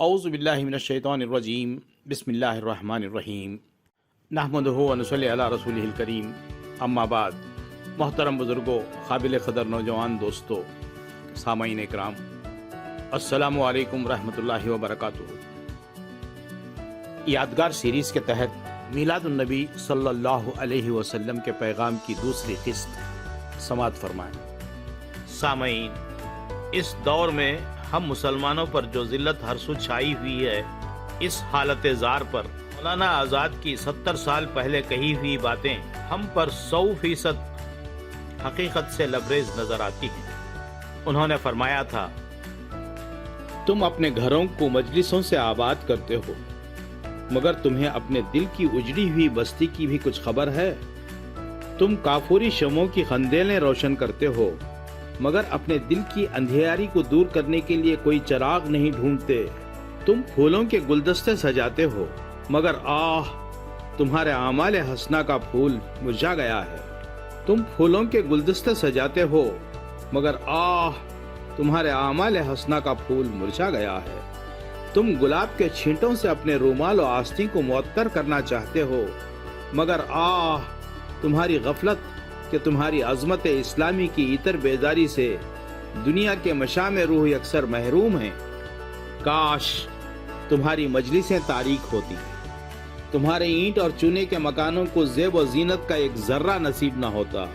اعوذ باللہ من الشیطان الرجیم بسم اللہ الرحمن الرحیم نحمدہ و نصلی علی رسولہ الکریم اما بعد۔ محترم بزرگوں، قابل قدر نوجوان دوستو، سامعین اکرام، السلام علیکم ورحمۃ اللہ وبرکاتہ۔ یادگار سیریز کے تحت میلاد النبی صلی اللہ علیہ وسلم کے پیغام کی دوسری قسط سماعت فرمائیں۔ سامعین، اس دور میں ہم مسلمانوں پر جو ذلت ہر سو چھائی ہوئی ہے، اس حالت زار پر مولانا آزاد کی 70 سال پہلے کہی ہوئی باتیں ہم پر 100% حقیقت سے لبریز نظر آتی ہیں۔ انہوں نے فرمایا تھا، تم اپنے گھروں کو مجلسوں سے آباد کرتے ہو، مگر تمہیں اپنے دل کی اجڑی ہوئی بستی کی بھی کچھ خبر ہے؟ تم کافوری شمعوں کی قندیلیں روشن کرتے ہو، مگر اپنے دل کی اندھیاری کو دور کرنے کے لیے کوئی چراغ نہیں ڈھونڈتے۔ تم پھولوں کے گلدستے سجاتے ہو، مگر تمہارے اعمال حسنہ کا پھول مرجھا گیا ہے۔ تم پھولوں کے گلدستے سجاتے ہو، مگر تمہارے اعمال حسنہ کا پھول مرجھا گیا ہے۔ تم گلاب کے چھینٹوں سے اپنے رومال و آستین کو معطر کرنا چاہتے ہو، مگر تمہاری غفلت کہ تمہاری عظمت اسلامی کی عطر بیداری سے دنیا کے مشام روح اکثر محروم ہیں۔ کاش تمہاری مجلسیں تاریک ہوتی، تمہارے اینٹ اور چونے کے مکانوں کو زیب و زینت کا ایک ذرہ نصیب نہ ہوتا،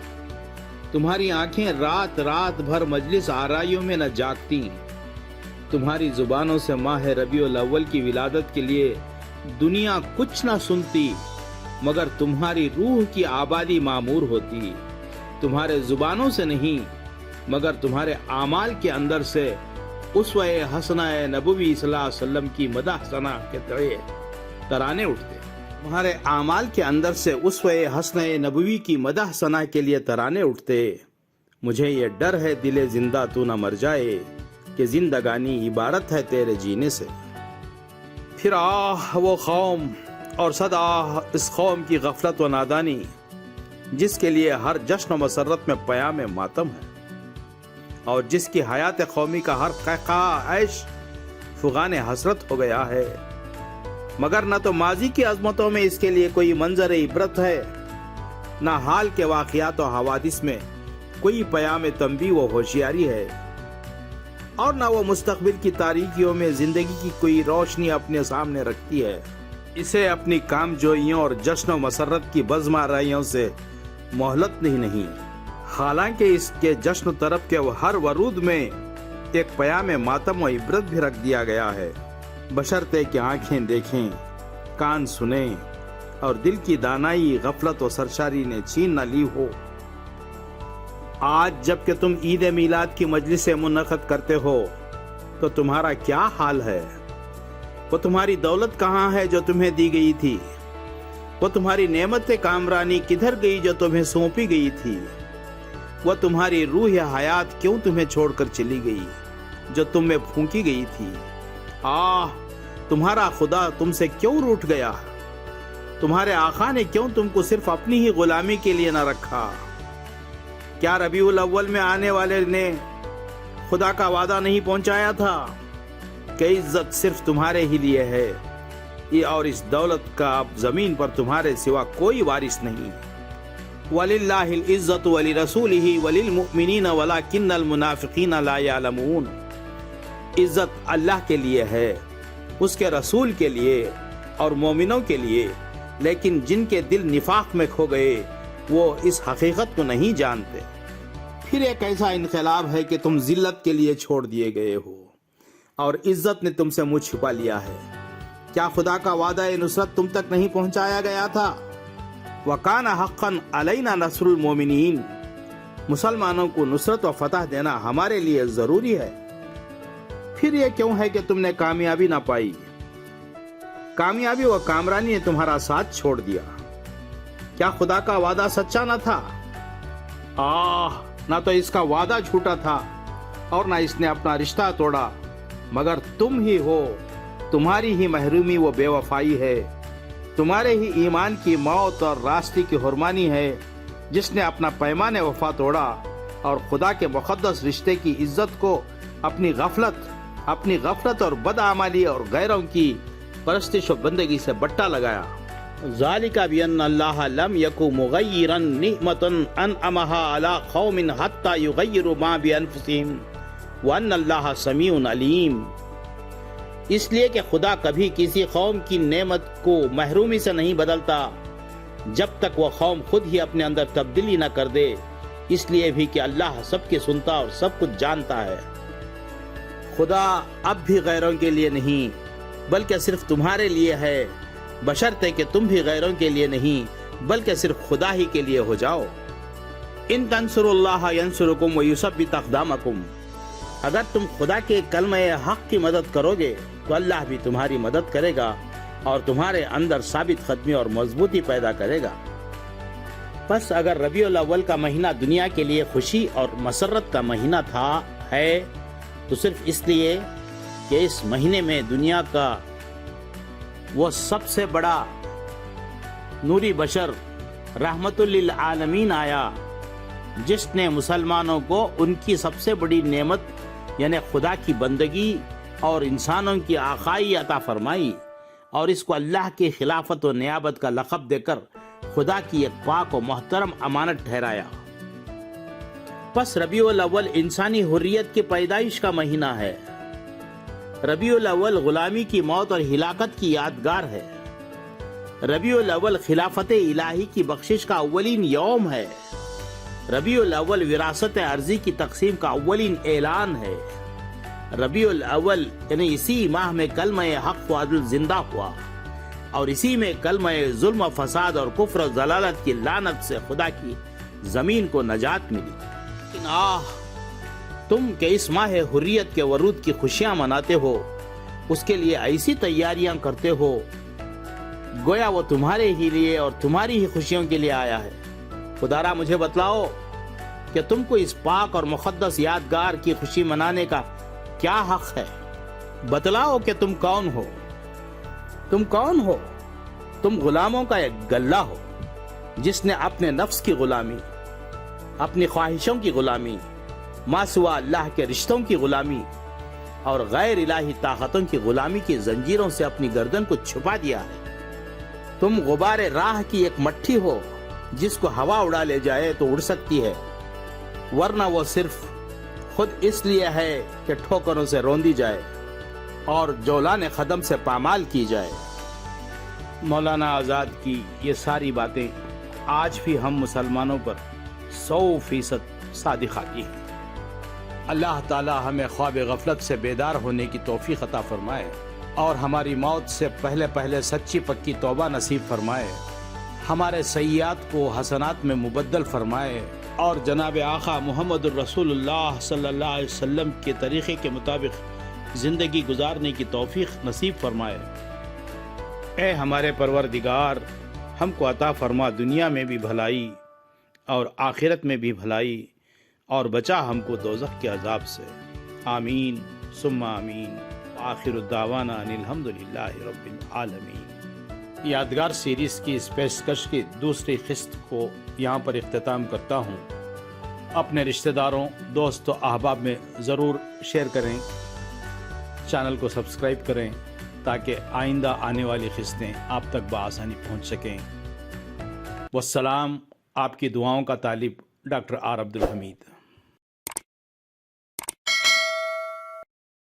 تمہاری آنکھیں رات رات بھر مجلس آرائیوں میں نہ جاگتی، تمہاری زبانوں سے ماہ ربیع الاول کی ولادت کے لیے دنیا کچھ نہ سنتی، مگر تمہاری روح کی آبادی معمور ہوتی۔ تمہارے زبانوں سے نہیں، مگر تمہارے اعمال کے اندر سے اسوہ حسنہ نبوی صلی اللہ علیہ وسلم کی مدح ثنا کے ترانے اٹھتے۔ تمہارے اعمال کے اندر سے اسوہ حسنہ نبوی کی مدح ثنا کے لیے ترانے اٹھتے۔ مجھے یہ ڈر ہے دل زندہ تو نہ مر جائے، کہ زندگانی عبارت ہے تیرے جینے سے۔ پھر وہ قوم اور صدا اس قوم کی غفلت و نادانی، جس کے لیے ہر جشن و مسرت میں پیام ماتم ہے، اور جس کی حیات قومی کا ہر قہقہ عیش فغان حسرت ہو گیا ہے، مگر نہ تو ماضی کی عظمتوں میں اس کے لیے کوئی منظر عبرت ہے، نہ حال کے واقعات و حوادث میں کوئی پیام تنبیہ و ہوشیاری ہے، اور نہ وہ مستقبل کی تاریکیوں میں زندگی کی کوئی روشنی اپنے سامنے رکھتی ہے۔ اسے اپنی کام جوئیوں اور جشن و مسرت کی بزم آرائیوں سے مہلت نہیں، حالانکہ اس کے جشن طرف کے ہر ورود میں ایک پیام ماتم و عبرت بھی رکھ دیا گیا ہے، بشرطے کہ آنکھیں دیکھیں، کان سنیں، اور دل کی دانائی غفلت و سرشاری نے چھین نہ لی ہو۔ آج جب کہ تم عید میلاد کی مجلس منعقد کرتے ہو تو تمہارا کیا حال ہے؟ وہ تمہاری دولت کہاں ہے جو تمہیں دی گئی تھی؟ وہ تمہاری نعمت کامرانی کدھر گئی جو تمہیں سونپی گئی تھی؟ وہ تمہاری روح حیات کیوں تمہیں چھوڑ کر چلی گئی جو تم میں پھونکی گئی تھی؟ تمہارا خدا تم سے کیوں روٹھ گیا؟ تمہارے آقا نے کیوں تم کو صرف اپنی ہی غلامی کے لیے نہ رکھا؟ کیا ربیع الاول میں آنے والے نے خدا کا وعدہ نہیں پہنچایا تھا کہ عزت صرف تمہارے ہی لیے ہے، اور اس دولت کا اب زمین پر تمہارے سوا کوئی وارث نہیں۔ وَلِلَّهِ الْعِزَّةُ وَلِرَسُولِهِ وَلِلْمُؤْمِنِينَ وَلَكِنَّ الْمُنَافِقِينَ لَا يَعْلَمُونَ۔ عزت اللہ کے لیے ہے، اس کے رسول کے لیے اور مومنوں کے لیے، لیکن جن کے دل نفاق میں کھو گئے وہ اس حقیقت کو نہیں جانتے۔ پھر ایک ایسا انقلاب ہے کہ تم ذلت کے لیے چھوڑ دیے گئے ہو، اور عزت نے تم سے منہ چھپا لیا ہے۔ کیا خدا کا وعدہ نصرت تم تک نہیں پہنچایا گیا تھا؟ وَكَانَ حَقًّا عَلَيْنَا نَصْرُ الْمُؤْمِنِينَ۔ مسلمانوں کو نصرت و فتح دینا ہمارے لیے ضروری ہے۔ پھر یہ کیوں ہے کہ تم نے کامیابی نہ پائی؟ کامیابی و کامرانی نے تمہارا ساتھ چھوڑ دیا۔ کیا خدا کا وعدہ سچا نہ تھا؟ نہ تو اس کا وعدہ جھوٹا تھا اور نہ اس نے اپنا رشتہ توڑا، مگر تم ہی ہو، تمہاری ہی محرومی و بے وفائی ہے، تمہارے ہی ایمان کی موت اور راستے کی حرمانی ہے جس نے اپنا پیمان وفا توڑا اور خدا کے مقدس رشتے کی عزت کو اپنی غفلت اپنی غفلت اور بدعملی اور غیروں کی پرستش و بندگی سے بٹا لگایا۔ ذالک بأن اللہ لم یکن مغیرا نعمۃ انعمها علی قوم حتی یغیروا ما بانفسہم وان اللہ سمیع علیم۔ اس لیے کہ خدا کبھی کسی قوم کی نعمت کو محرومی سے نہیں بدلتا جب تک وہ قوم خود ہی اپنے اندر تبدیلی نہ کر دے، اس لیے بھی کہ اللہ سب کی سنتا اور سب کچھ جانتا ہے۔ خدا اب بھی غیروں کے لیے نہیں بلکہ صرف تمہارے لیے ہے، بشرطے کہ تم بھی غیروں کے لیے نہیں بلکہ صرف خدا ہی کے لیے ہو جاؤ۔ ان تنصروا اللہ ینصرکم ویثبت اقدامکم، اگر تم خدا کے کلمہ حق کی مدد کرو گے تو اللہ بھی تمہاری مدد کرے گا اور تمہارے اندر ثابت قدمی اور مضبوطی پیدا کرے گا۔ بس اگر ربیع الاول کا مہینہ دنیا کے لیے خوشی اور مسرت کا مہینہ ہے تو صرف اس لیے کہ اس مہینے میں دنیا کا وہ سب سے بڑا نوری بشر رحمت للعالمین آیا، جس نے مسلمانوں کو ان کی سب سے بڑی نعمت یعنی خدا کی بندگی اور انسانوں کی آقائی عطا فرمائی، اور اس کو اللہ کی خلافت و نیابت کا لقب دے کر خدا کی ایک پاک و محترم امانت ٹھہرایا۔ پس ربیع الاول انسانی حریت کی پیدائش کا مہینہ ہے۔ ربیع الاول غلامی کی موت اور ہلاکت کی یادگار ہے۔ ربیع الاول خلافت الہی کی بخشش کا اولین یوم ہے۔ ربیع الاول وراثت ارضی کی تقسیم کا اولین اعلان ہے۔ ربیع الاول یعنی اسی ماہ میں کلمہ حق و عدل زندہ ہوا، اور اسی میں کلمہ ظلم و فساد اور کفر و ضلالت کی لعنت سے خدا کی زمین کو نجات ملی۔ لیکن تم کہ اس ماہ حریت کے ورود کی خوشیاں مناتے ہو، اس کے لیے ایسی تیاریاں کرتے ہو گویا وہ تمہارے ہی لیے اور تمہاری ہی خوشیوں کے لیے آیا ہے۔ خدارا مجھے بتلاؤ کہ تم کو اس پاک اور مقدس یادگار کی خوشی منانے کا کیا حق ہے؟ بتلاؤ کہ تم کون ہو؟ تم کون ہو؟ تم غلاموں کا ایک گلہ ہو جس نے اپنے نفس کی غلامی، اپنی خواہشوں کی غلامی، ما سوا اللہ کے رشتوں کی غلامی اور غیر الہی طاقتوں کی غلامی کی زنجیروں سے اپنی گردن کو چھپا دیا ہے۔ تم غبار راہ کی ایک مٹھی ہو جس کو ہوا اڑا لے جائے تو اڑ سکتی ہے، ورنہ وہ صرف خود اس لیے ہے کہ ٹھوکروں سے روندی جائے اور جولان قدم سے پامال کی جائے۔ مولانا آزاد کی یہ ساری باتیں آج بھی ہم مسلمانوں پر 100% صادق آتی ہیں۔ اللہ تعالی ہمیں خواب غفلت سے بیدار ہونے کی توفیق عطا فرمائے اور ہماری موت سے پہلے سچی پکی توبہ نصیب فرمائے، ہمارے سیئات کو حسنات میں مبدل فرمائے اور جناب آقا محمد الرسول اللہ صلی اللہ علیہ وسلم کے طریقے کے مطابق زندگی گزارنے کی توفیق نصیب فرمائے۔ اے ہمارے پروردگار، ہم کو عطا فرما دنیا میں بھی بھلائی اور آخرت میں بھی بھلائی، اور بچا ہم کو دوزخ کے عذاب سے۔ آمین ثم آمین۔ آخر الدعوانا ان الحمدللہ رب العالمین۔ یادگار سیریز کی اس پیشکش کی دوسری قسط کو یہاں پر اختتام کرتا ہوں۔ اپنے رشتہ داروں، دوست و احباب میں ضرور شیئر کریں، چینل کو سبسکرائب کریں تاکہ آئندہ آنے والی قسطیں آپ تک بآسانی پہنچ سکیں۔ والسلام، آپ کی دعاؤں کا طالب ڈاکٹر آر عبدالحمید۔